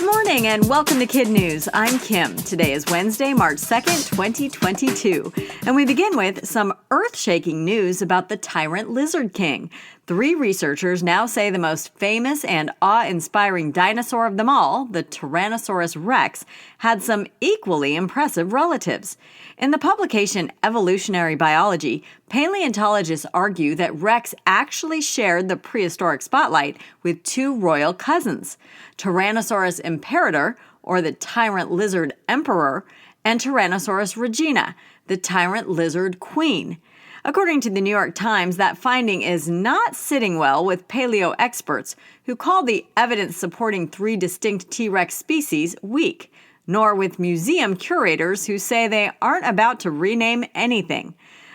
Good morning and welcome to KidNuz. I'm Kim. Today is Wednesday, March 2nd, 2022. And we begin with some earth-shaking news about the tyrant lizard king. 3 researchers now say the most famous and awe-inspiring dinosaur of them all, the Tyrannosaurus rex, had some equally impressive relatives. In the publication Evolutionary Biology, paleontologists argue that Rex actually shared the prehistoric spotlight with 2 royal cousins, Tyrannosaurus imperator, or the tyrant lizard emperor, and Tyrannosaurus regina, the tyrant lizard queen. According to the New York Times, that finding is not sitting well with paleo experts who call the evidence supporting 3 distinct T-Rex species weak, nor with museum curators who say they aren't about to rename anything.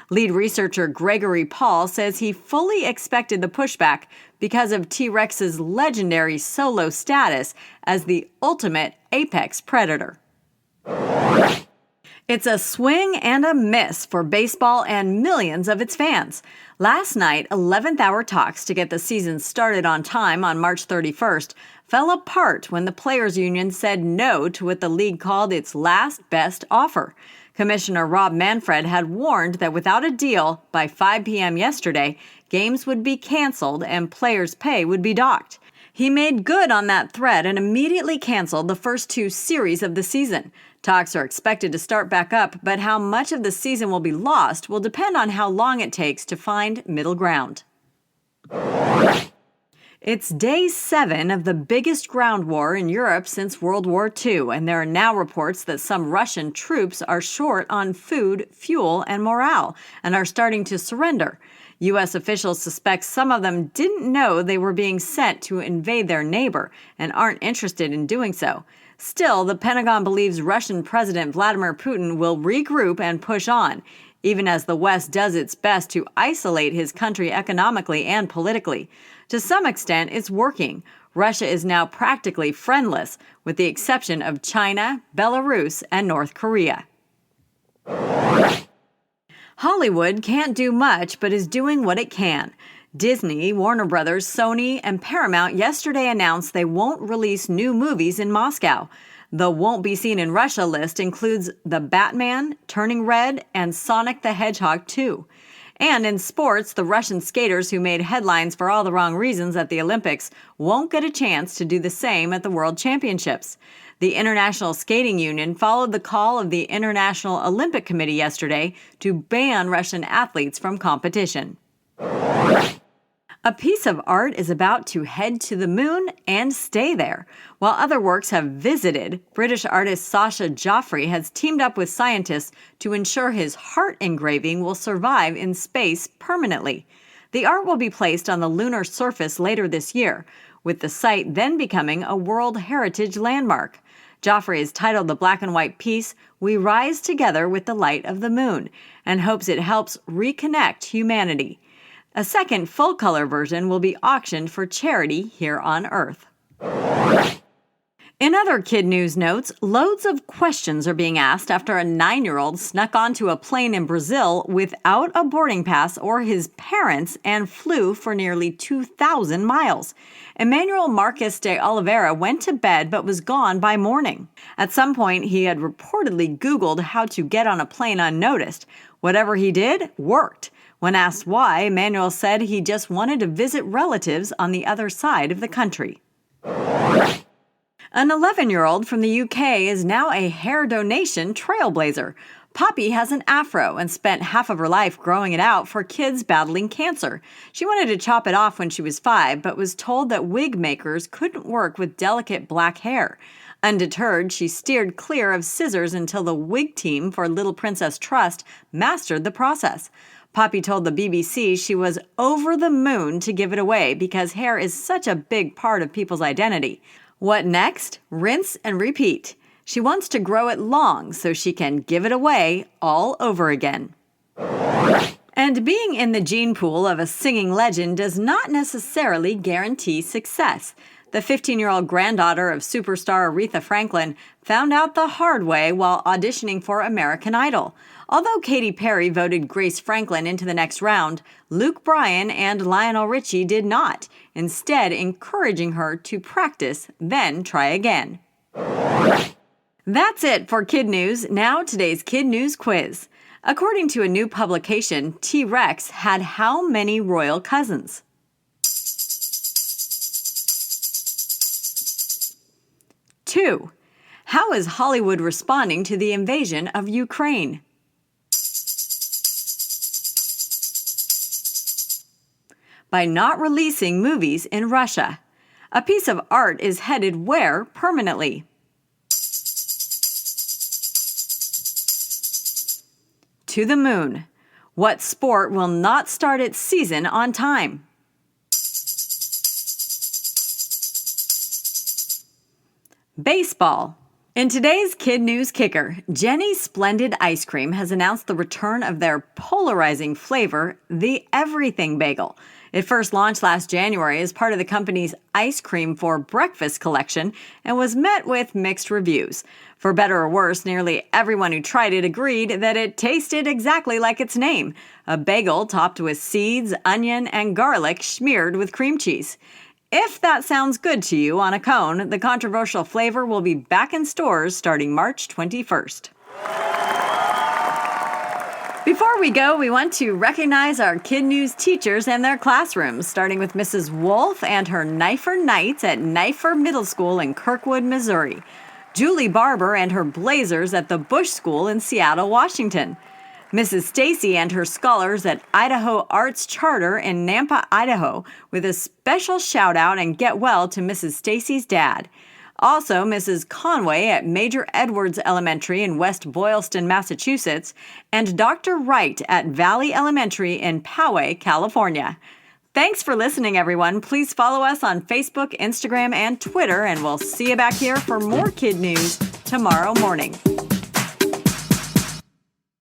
Lead researcher Gregory Paul says he fully expected the pushback because of T-Rex's legendary solo status as the ultimate apex predator. It's a swing and a miss for baseball and millions of its fans. Last night, 11th hour talks to get the season started on time on March 31st fell apart when the Players Union said no to what the league called its last best offer. Commissioner Rob Manfred had warned that without a deal, by 5 p.m. yesterday, games would be canceled and players' pay would be docked. He made good on that threat and immediately canceled the first 2 series of the season. Talks are expected to start back up, but how much of the season will be lost will depend on how long it takes to find middle ground. It's day 7 of the biggest ground war in Europe since World War II, and there are now reports that some Russian troops are short on food, fuel, and morale, and are starting to surrender. U.S. officials suspect some of them didn't know they were being sent to invade their neighbor and aren't interested in doing so. Still, the Pentagon believes Russian President Vladimir Putin will regroup and push on, even as the West does its best to isolate his country economically and politically. To some extent, it's working. Russia is now practically friendless, with the exception of China, Belarus, and North Korea. Hollywood can't do much, but is doing what it can. Disney, Warner Brothers, Sony, and Paramount yesterday announced they won't release new movies in Moscow. The Won't Be Seen in Russia list includes The Batman, Turning Red, and Sonic the Hedgehog 2. And in sports, the Russian skaters who made headlines for all the wrong reasons at the Olympics won't get a chance to do the same at the World Championships. The International Skating Union followed the call of the International Olympic Committee yesterday to ban Russian athletes from competition. A piece of art is about to head to the moon and stay there. While other works have visited, British artist Sacha Joffrey has teamed up with scientists to ensure his heart engraving will survive in space permanently. The art will be placed on the lunar surface later this year, with the site then becoming a World Heritage Landmark. Joffrey has titled the black and white piece, "We Rise Together with the Light of the Moon," and hopes it helps reconnect humanity. A second full-color version will be auctioned for charity here on Earth. In other Kid News notes, loads of questions are being asked after a 9-year-old snuck onto a plane in Brazil without a boarding pass or his parents and flew for nearly 2,000 miles. Emmanuel Marques de Oliveira went to bed but was gone by morning. At some point, he had reportedly Googled how to get on a plane unnoticed. Whatever he did worked. When asked why, Emmanuel said he just wanted to visit relatives on the other side of the country. An 11-year-old from the UK is now a hair donation trailblazer. Poppy has an afro and spent half of her life growing it out for kids battling cancer. She wanted to chop it off when she was 5, but was told that wig makers couldn't work with delicate black hair. Undeterred, she steered clear of scissors until the wig team for Little Princess Trust mastered the process. Poppy told the BBC she was over the moon to give it away because hair is such a big part of people's identity. What next? Rinse and repeat. She wants to grow it long so she can give it away all over again. And being in the gene pool of a singing legend does not necessarily guarantee success. The 15-year-old granddaughter of superstar Aretha Franklin found out the hard way while auditioning for American Idol. Although Katy Perry voted Grace Franklin into the next round, Luke Bryan and Lionel Richie did not, instead encouraging her to practice, then try again. That's it for Kid News. Now today's Kid News quiz. According to a new publication, T-Rex had how many royal cousins? 2. How is Hollywood responding to the invasion of Ukraine? By not releasing movies in Russia. A piece of art is headed where permanently? To the moon. What sport will not start its season on time? Baseball. In today's Kid News Kicker, Jenny's Splendid Ice Cream has announced the return of their polarizing flavor, the Everything Bagel. It first launched last January as part of the company's Ice Cream for Breakfast collection and was met with mixed reviews. For better or worse, nearly everyone who tried it agreed that it tasted exactly like its name, a bagel topped with seeds, onion, and garlic smeared with cream cheese. If that sounds good to you on a cone, the controversial flavor will be back in stores starting March 21st. Before we go, we want to recognize our Kid News teachers and their classrooms, starting with Mrs. Wolf and her Knifer Knights at Knifer Middle School in Kirkwood, Missouri. Julie Barber and her Blazers at the Bush School in Seattle, Washington. Mrs. Stacy and her scholars at Idaho Arts Charter in Nampa, Idaho, with a special shout out and get well to Mrs. Stacy's dad. Also, Mrs. Conway at Major Edwards Elementary in West Boylston, Massachusetts, and Dr. Wright at Valley Elementary in Poway, California. Thanks for listening, everyone. Please follow us on Facebook, Instagram, and Twitter, and we'll see you back here for more Kid News tomorrow morning.